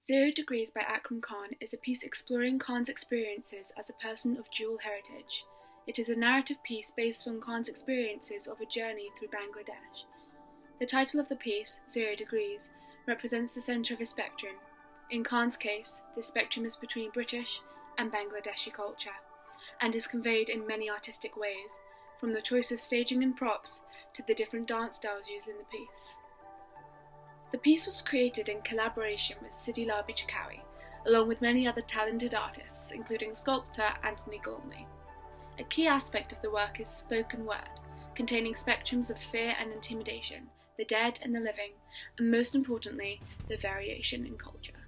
Zero Degrees by Akram Khan is a piece exploring Khan's experiences as a person of dual heritage. It is a narrative piece based on Khan's experiences of a journey through Bangladesh. The title of the piece, 0 Degrees, represents the centre of a spectrum. In Khan's case, this spectrum is between British and Bangladeshi culture, and is conveyed in many artistic ways, from the choice of staging and props to the different dance styles used in the piece. The piece was created in collaboration with Sidi Labi Chikawi, along with many other talented artists, including sculptor Anthony Gormley. A key aspect of the work is spoken word, containing spectrums of fear and intimidation, the dead and the living, and most importantly, the variation in culture.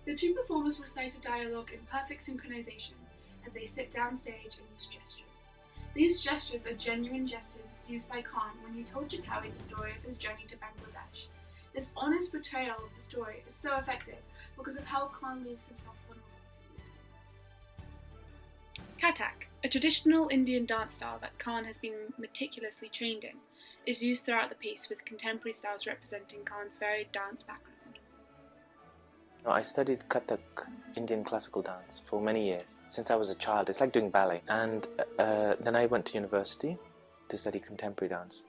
The two performers recite a dialogue in perfect synchronization as they sit downstage and use gestures. These gestures are genuine gestures used by Khan when he told Chikawi the story of his journey to Bangladesh. This honest portrayal of the story is so effective because of how Khan leaves himself vulnerable to the audience. Kathak, a traditional Indian dance style that Khan has been meticulously trained in, is used throughout the piece with contemporary styles representing Khan's varied dance background. I studied Kathak, Indian classical dance, for many years, since I was a child. It's like doing ballet. And then I went to university to study contemporary dance.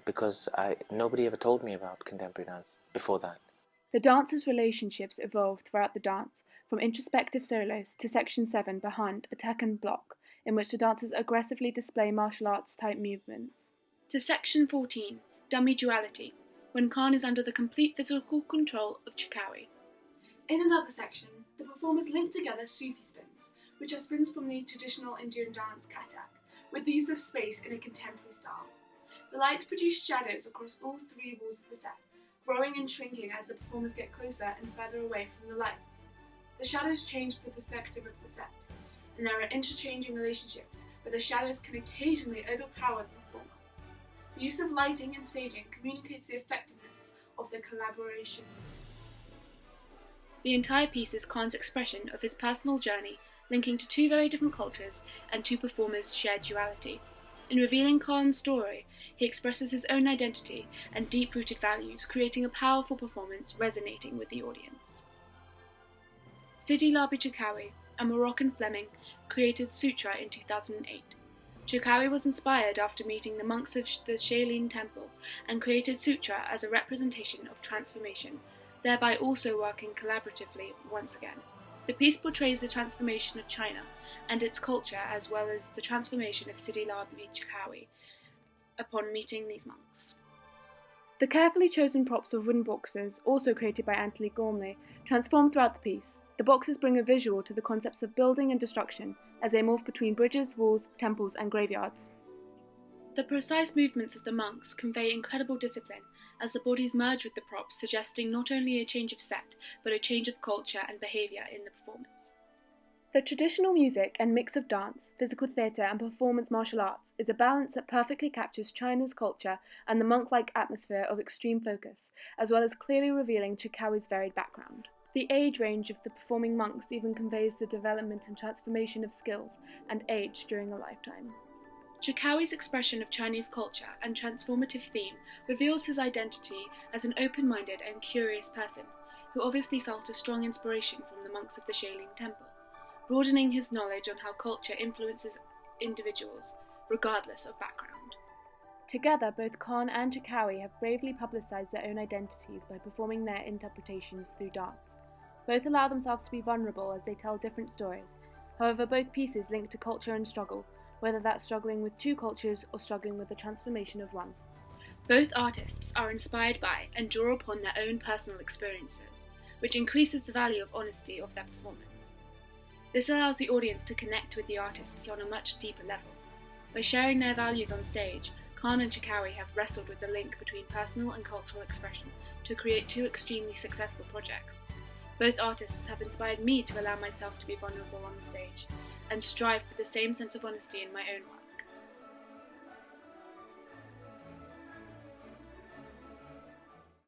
Because nobody ever told me about contemporary dance before that. The dancers' relationships evolved throughout the dance, from introspective solos to Section 7 behind attack and block, in which the dancers aggressively display martial arts type movements, to Section 14, dummy duality, when Khan is under the complete physical control of Chikawi. In another section, the performers link together Sufi spins, which are spins from the traditional Indian dance Kathak, with the use of space in a contemporary style. The lights produce shadows across all three walls of the set, growing and shrinking as the performers get closer and further away from the lights. The shadows change the perspective of the set, and there are interchanging relationships where the shadows can occasionally overpower the performer. The use of lighting and staging communicates the effectiveness of the collaboration. The entire piece is Khan's expression of his personal journey, linking to two very different cultures and two performers' shared duality. In revealing Khan's story, he expresses his own identity and deep-rooted values, creating a powerful performance resonating with the audience. Sidi Labi Chikawi, a Moroccan Fleming, created Sutra in 2008. Chikawi was inspired after meeting the monks of the Shailin Temple and created Sutra as a representation of transformation, thereby also working collaboratively once again. The piece portrays the transformation of China and its culture, as well as the transformation of Sidi Labi Chikawi upon meeting these monks. The carefully chosen props of wooden boxes, also created by Anthony Gormley, transform throughout the piece. The boxes bring a visual to the concepts of building and destruction as they morph between bridges, walls, temples, and graveyards. The precise movements of the monks convey incredible discipline as the bodies merge with the props, suggesting not only a change of set, but a change of culture and behaviour in the performance. The traditional music and mix of dance, physical theatre and performance martial arts is a balance that perfectly captures China's culture and the monk-like atmosphere of extreme focus, as well as clearly revealing Chikawi's varied background. The age range of the performing monks even conveys the development and transformation of skills and age during a lifetime. Chikawi's expression of Chinese culture and transformative theme reveals his identity as an open-minded and curious person, who obviously felt a strong inspiration from the monks of the Shailin Temple, broadening his knowledge on how culture influences individuals, regardless of background. Together, both Khan and Chikawi have bravely publicised their own identities by performing their interpretations through dance. Both allow themselves to be vulnerable as they tell different stories. However, both pieces link to culture and struggle, whether that's struggling with two cultures or struggling with the transformation of one. Both artists are inspired by and draw upon their own personal experiences, which increases the value of honesty of their performance. This allows the audience to connect with the artists on a much deeper level. By sharing their values on stage, Khan and Chikawi have wrestled with the link between personal and cultural expression to create two extremely successful projects. Both artists have inspired me to allow myself to be vulnerable on the stage and strive for the same sense of honesty in my own work.